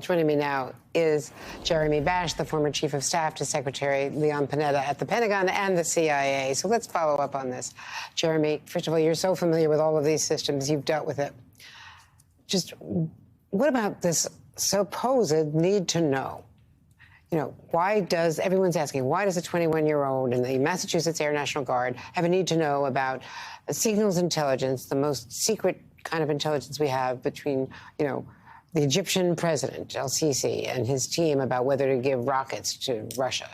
Joining me now is Jeremy Bash, the former chief of staff to Secretary Leon Panetta at the Pentagon and the CIA. So let's follow up on this. Jeremy, first of all, you're so familiar with all of these systems. You've dealt with it. Just what about this supposed need to know? You know, everyone's asking, why does a 21-year-old in the Massachusetts Air National Guard have a need to know about signals intelligence, the most secret kind of intelligence we have between, the Egyptian president, El-Sisi, and his team about whether to give rockets to Russia?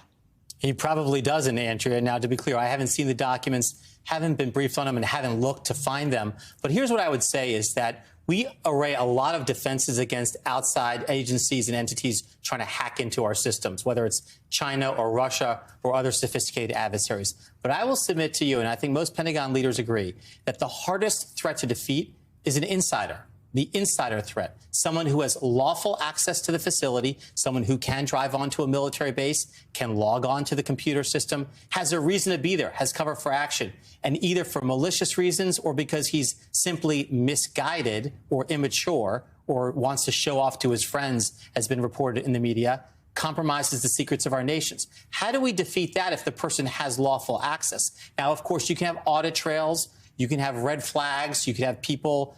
He probably doesn't, Andrea. Now, to be clear, I haven't seen the documents, haven't been briefed on them, and haven't looked to find them. But here's what I would say is that we array a lot of defenses against outside agencies and entities trying to hack into our systems, whether it's China or Russia or other sophisticated adversaries. But I will submit to you, and I think most Pentagon leaders agree, that the hardest threat to defeat is an insider. The insider threat, someone who has lawful access to the facility, someone who can drive onto a military base, can log on to the computer system, has a reason to be there, has cover for action, and either for malicious reasons or because he's simply misguided or immature or wants to show off to his friends, has been reported in the media, compromises the secrets of our nations. How do we defeat that if the person has lawful access? Now, of course, you can have audit trails. You can have red flags. You can have people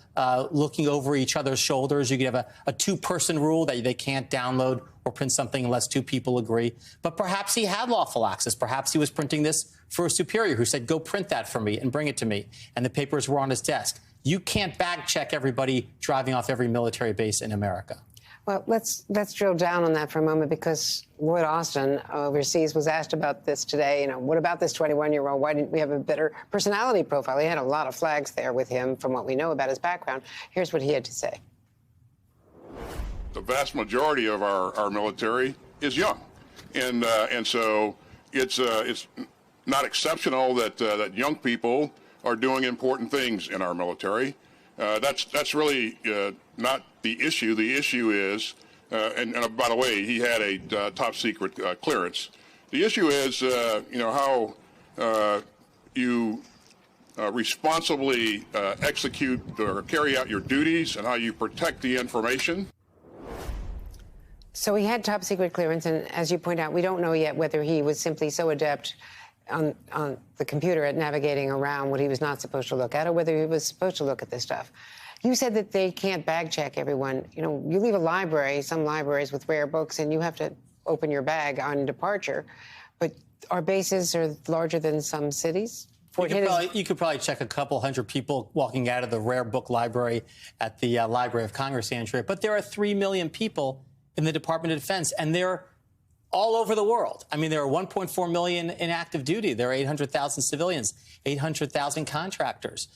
looking over each other's shoulders. You can have a two-person rule that they can't download or print something unless two people agree. But perhaps he had lawful access. Perhaps he was printing this for a superior who said, go print that for me and bring it to me. And the papers were on his desk. You can't bag check everybody driving off every military base in America. Well, let's drill down on that for a moment, because Lloyd Austin overseas was asked about this today. What about this 21-year-old? Why didn't we have a better personality profile? He had a lot of flags there with him from what we know about his background. Here's what he had to say. The vast majority of our military is young. And so it's not exceptional that young people are doing important things in our military. That's really not the issue. The issue is, and by the way, he had a top secret clearance. The issue is, how you responsibly execute or carry out your duties and how you protect the information. So he had top secret clearance, and as you point out, we don't know yet whether he was simply so adept on the computer at navigating around what he was not supposed to look at, or whether he was supposed to look at this stuff. You said that they can't bag check everyone. You leave a library, some libraries with rare books, and you have to open your bag on departure. But our bases are larger than some cities. You could probably check a couple hundred people walking out of the rare book library at the Library of Congress, Andrea. But there are 3 million people in the Department of Defense, and they're all over the world. I mean, there are 1.4 million in active duty. There are 800,000 civilians, 800,000 contractors,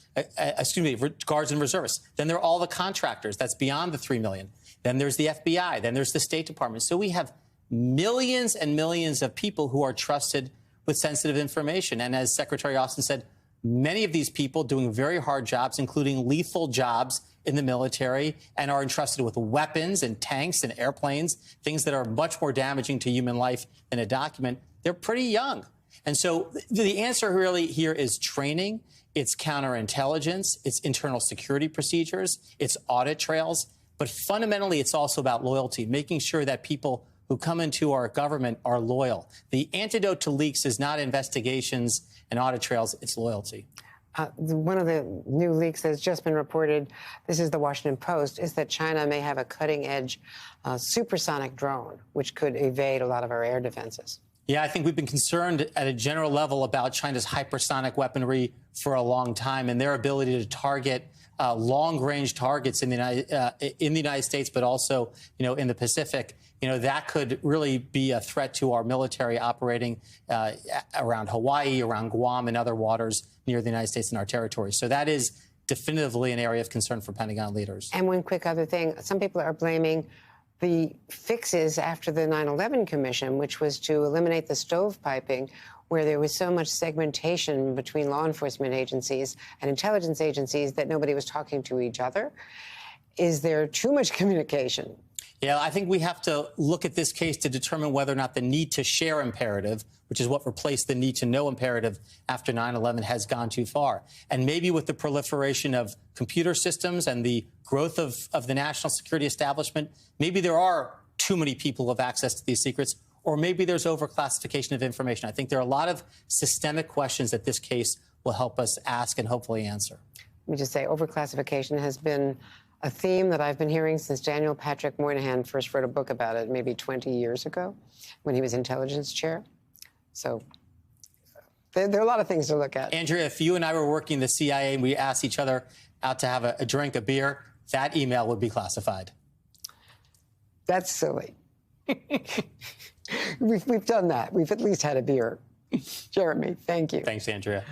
guards and reservists. Then there are all the contractors. That's beyond the 3 million. Then there's the FBI. Then there's the State Department. So we have millions and millions of people who are trusted with sensitive information. And as Secretary Austin said, many of these people doing very hard jobs, including lethal jobs in the military, and are entrusted with weapons and tanks and airplanes, things that are much more damaging to human life than a document. They're pretty young. And so the answer really here is training, it's counterintelligence, it's internal security procedures, it's audit trails. But fundamentally, it's also about loyalty, making sure that people who come into our government are loyal. The antidote to leaks is not investigations and audit trails, it's loyalty. One of the new leaks that's just been reported, this is the Washington Post, is that China may have a cutting-edge supersonic drone, which could evade a lot of our air defenses. Yeah, I think we've been concerned at a general level about China's hypersonic weaponry for a long time and their ability to target long-range targets in the United States, but also, in the Pacific. That could really be a threat to our military operating around Hawaii, around Guam, and other waters near the United States and our territory. So that is definitively an area of concern for Pentagon leaders. And one quick other thing, some people are blaming the fixes after the 9/11 Commission, which was to eliminate the stovepiping, where there was so much segmentation between law enforcement agencies and intelligence agencies that nobody was talking to each other. Is there too much communication? Yeah, I think we have to look at this case to determine whether or not the need to share imperative, which is what replaced the need to know imperative after 9/11, has gone too far. And maybe with the proliferation of computer systems and the growth of the national security establishment, maybe there are too many people have access to these secrets, or maybe there's overclassification of information. I think there are a lot of systemic questions that this case will help us ask and hopefully answer. Let me just say, overclassification has been a theme that I've been hearing since Daniel Patrick Moynihan first wrote a book about it maybe 20 years ago when he was intelligence chair. So there are a lot of things to look at. Andrea, if you and I were working the CIA and we asked each other out to have a drink, a beer, that email would be classified. That's silly. we've done that. We've at least had a beer. Jeremy, thank you. Thanks, Andrea.